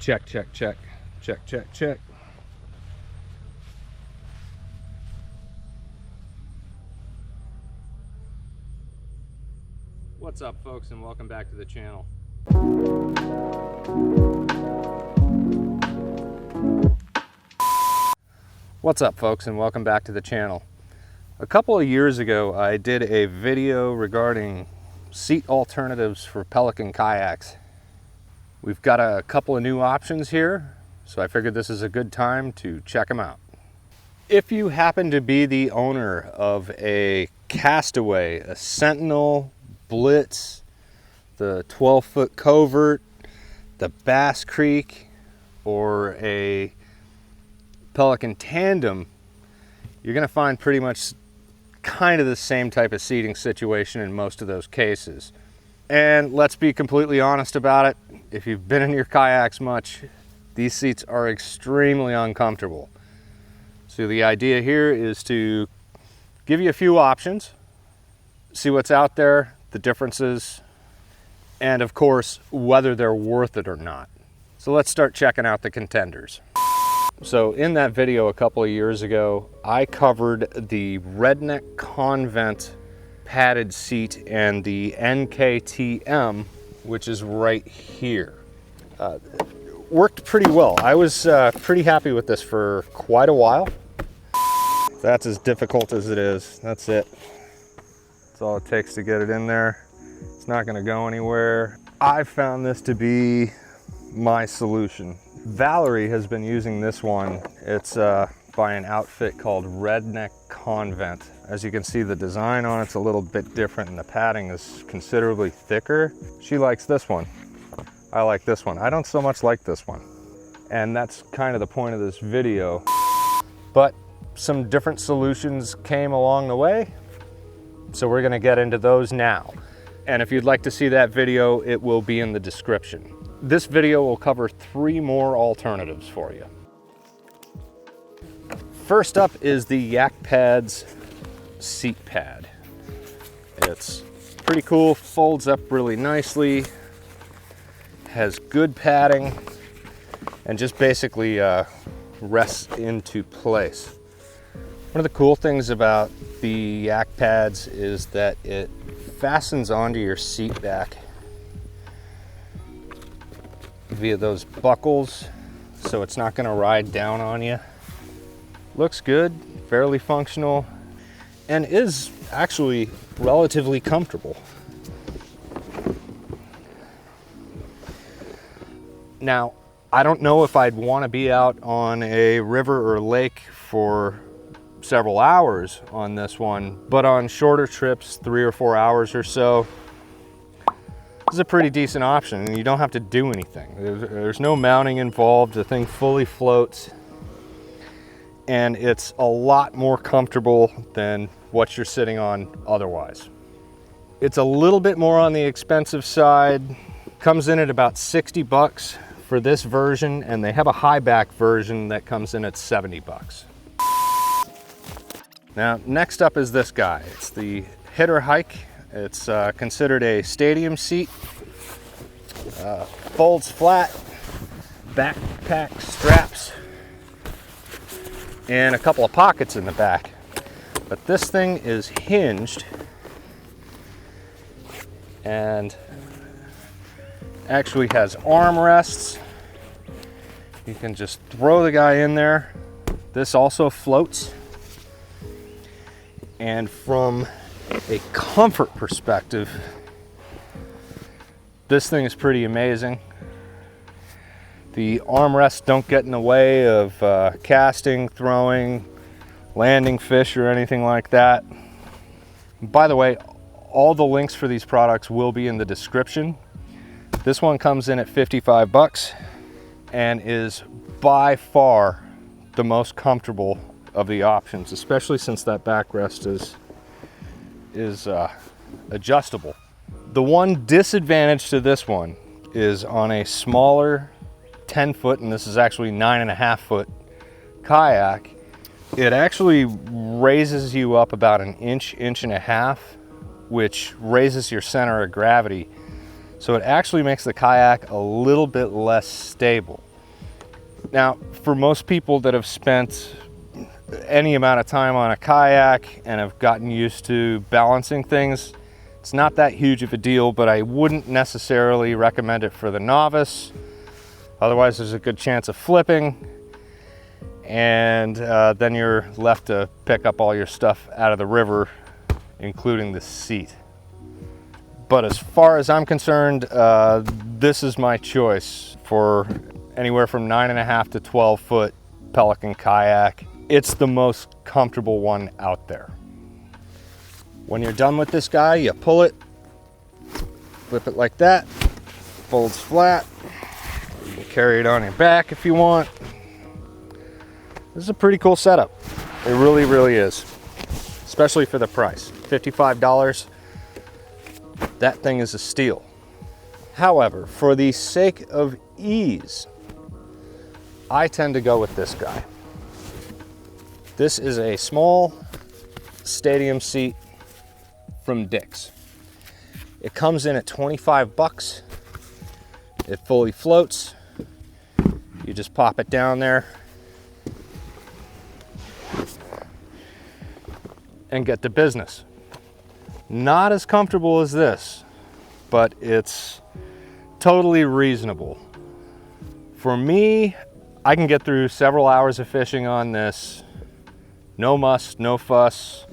Check, check, check, check, check, check. What's up, folks, and welcome back to the channel. What's up, folks, and welcome back to the channel. A couple of years ago, I did a video regarding seat alternatives for Pelican kayaks. We've got a couple of new options here, so I figured this is a good time to check them out. If you happen to be the owner of a Castaway, a Sentinel, Blitz, the 12-foot Covert, the Bass Creek, or a Pelican Tandem, you're going to find pretty much kind of the same type of seating situation in most of those cases. And let's be completely honest about it, if you've been in your kayaks much, these seats are extremely uncomfortable. So the idea here is to give you a few options, see what's out there, the differences, and of course, whether they're worth it or not. So let's start checking out the contenders. So in that video a couple of years ago, I covered the Redneck Convent padded seat and the NKTM, which is right here. Worked pretty well. I was pretty happy with this for quite a while. That's as difficult as it is. That's it. That's all it takes to get it in there. It's not going to go anywhere. I found this to be my solution. Valerie has been using this one. It's by an outfit called Redneck Convent. As you can see, the design on it's a little bit different and the padding is considerably thicker. She likes this one. I like this one. I don't so much like this one. And that's kind of the point of this video. But some different solutions came along the way, so we're gonna get into those now. And if you'd like to see that video, it will be in the description. This video will cover 3 more alternatives for you. First up is the Yak Pads seat pad. It's pretty cool, folds up really nicely, has good padding, and just basically rests into place. One of the cool things about the Yak Pads is that it fastens onto your seat back via those buckles, so it's not going to ride down on you. Looks good, fairly functional, and is actually relatively comfortable. Now, I don't know if I'd want to be out on a river or lake for several hours on this one, but on shorter trips, 3 or 4 hours or so, this is a pretty decent option, and you don't have to do anything. There's no mounting involved. The thing fully floats, and it's a lot more comfortable than what you're sitting on otherwise. It's a little bit more on the expensive side. Comes in at about 60 bucks for this version, and they have a high back version that comes in at 70 bucks. Now, next up is this guy. It's the Hitter Hike. It's considered a stadium seat. Folds flat, backpack straps, and a couple of pockets in the back. But this thing is hinged and actually has armrests. You can just throw the guy in there. This also floats. And from a comfort perspective, this thing is pretty amazing. The armrests don't get in the way of casting, throwing, landing fish, or anything like that. By the way, all the links for these products will be in the description. This one comes in at 55 bucks and is by far the most comfortable of the options, especially since that backrest is adjustable. The one disadvantage to this one is on a smaller 10-foot, and this is actually 9.5 foot kayak, it actually raises you up about an inch, inch and a half, which raises your center of gravity. So it actually makes the kayak a little bit less stable. Now, for most people that have spent any amount of time on a kayak and have gotten used to balancing things, it's not that huge of a deal, but I wouldn't necessarily recommend it for the novice. Otherwise, there's a good chance of flipping, and then you're left to pick up all your stuff out of the river, including the seat. But as far as I'm concerned, this is my choice for anywhere from 9.5 to 12 foot Pelican kayak. It's the most comfortable one out there. When you're done with this guy, you pull it, flip it like that, folds flat. You can carry it on your back if you want. This is a pretty cool setup. It really, really is. Especially for the price, $55. That thing is a steal. However, for the sake of ease, I tend to go with this guy. This is a small stadium seat from Dick's. It comes in at 25 bucks. It fully floats. You just pop it down there and get to business. Not as comfortable as this, but it's totally reasonable. For me, I can get through several hours of fishing on this. No muss, no fuss.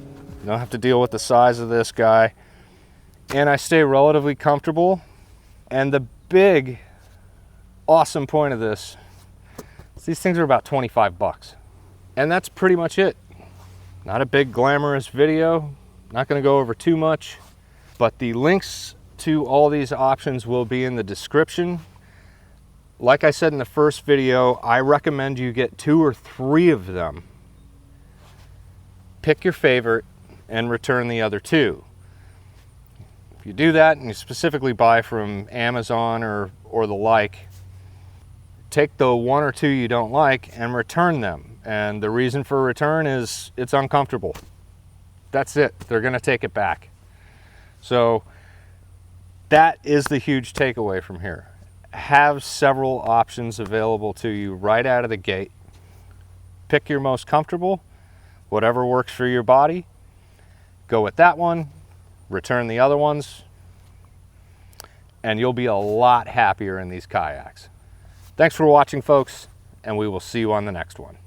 Don't have to deal with the size of this guy. And I stay relatively comfortable. And the big, awesome point of this is these things are about 25 bucks. And that's pretty much it. Not a big glamorous video. Not going to go over too much, but the links to all these options will be in the description. Like I said in the first video, I recommend you get 2 or 3 of them. Pick your favorite and return the other 2. If you do that and you specifically buy from Amazon or the like, take the 1 or 2 you don't like and return them. And the reason for return is it's uncomfortable. That's it. They're going to take it back. So that is the huge takeaway from here. Have several options available to you right out of the gate. Pick your most comfortable, whatever works for your body. Go with that one, return the other ones, and you'll be a lot happier in these kayaks. Thanks for watching, folks, and we will see you on the next one.